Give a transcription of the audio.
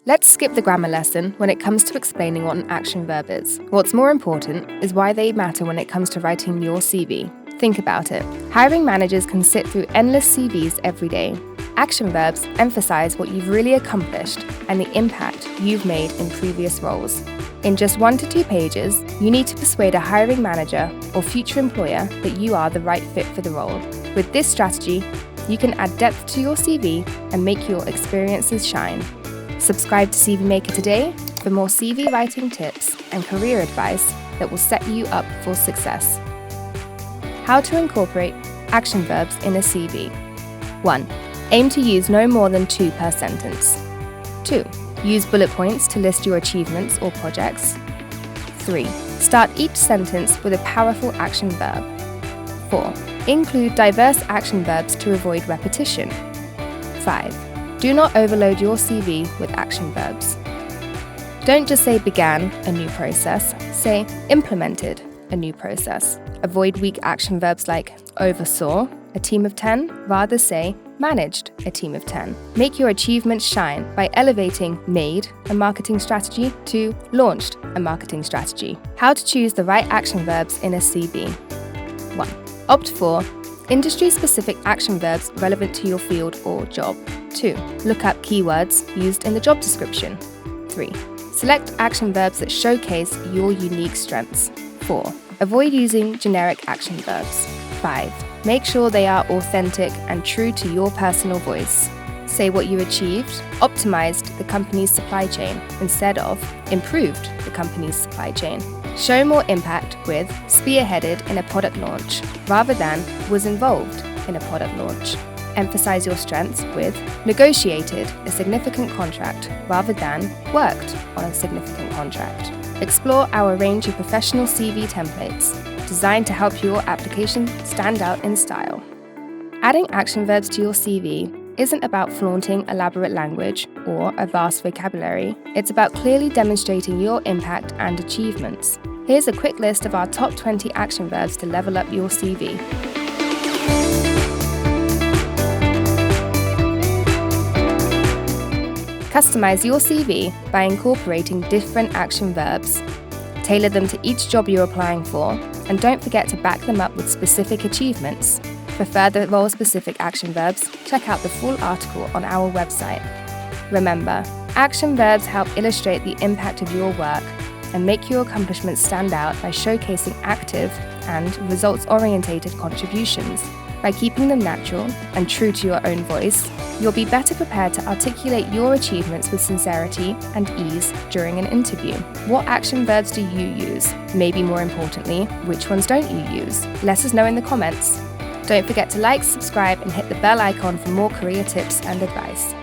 Let's skip the grammar lesson when it comes to explaining what an action verb is. What's more important is why they matter when it comes to writing your CV. Think about it. Hiring managers can sit through endless CVs every day. Action verbs emphasize what you've really accomplished and the impact you've made in previous roles. In just 1 to 2 pages, you need to persuade a hiring manager or future employer that you are the right fit for the role. With this strategy, you can add depth to your CV and make your experiences shine. Subscribe to CVMaker today for more CV writing tips and career advice that will set you up for success. How to incorporate action verbs in a CV. 1. Aim to use no more than 2 per sentence. 2. Use bullet points to list your achievements or projects. 3. Start each sentence with a powerful action verb. 4. Include diverse action verbs to avoid repetition. 5. Do not overload your CV with action verbs. Don't just say began a new process, say implemented a new process. Avoid weak action verbs like oversaw a team of 10, rather say managed a team of 10. Make your achievements shine by elevating made a marketing strategy to launched a marketing strategy. How to choose the right action verbs in a CV. 1. Opt for industry-specific action verbs relevant to your field or job. 2. Look up keywords used in the job description. 3. Select action verbs that showcase your unique strengths. 4. Avoid using generic action verbs. 5. Make sure they are authentic and true to your personal voice. Say what you achieved, optimized the company's supply chain instead of improved the company's supply chain. Show more impact with spearheaded in a product launch rather than was involved in a product launch. Emphasize your strengths with negotiated a significant contract rather than worked on a significant contract. Explore our range of professional CV templates designed to help your application stand out in style. Adding action verbs to your CV isn't about flaunting elaborate language or a vast vocabulary. It's about clearly demonstrating your impact and achievements. Here's a quick list of our top 20 action verbs to level up your CV. Customize your CV by incorporating different action verbs. Tailor them to each job you're applying for, and don't forget to back them up with specific achievements. For further role-specific action verbs, check out the full article on our website. Remember, action verbs help illustrate the impact of your work and make your accomplishments stand out by showcasing active and results-oriented contributions. By keeping them natural and true to your own voice, you'll be better prepared to articulate your achievements with sincerity and ease during an interview. What action verbs do you use? Maybe more importantly, which ones don't you use? Let us know in the comments. Don't forget to like, subscribe, and hit the bell icon for more career tips and advice.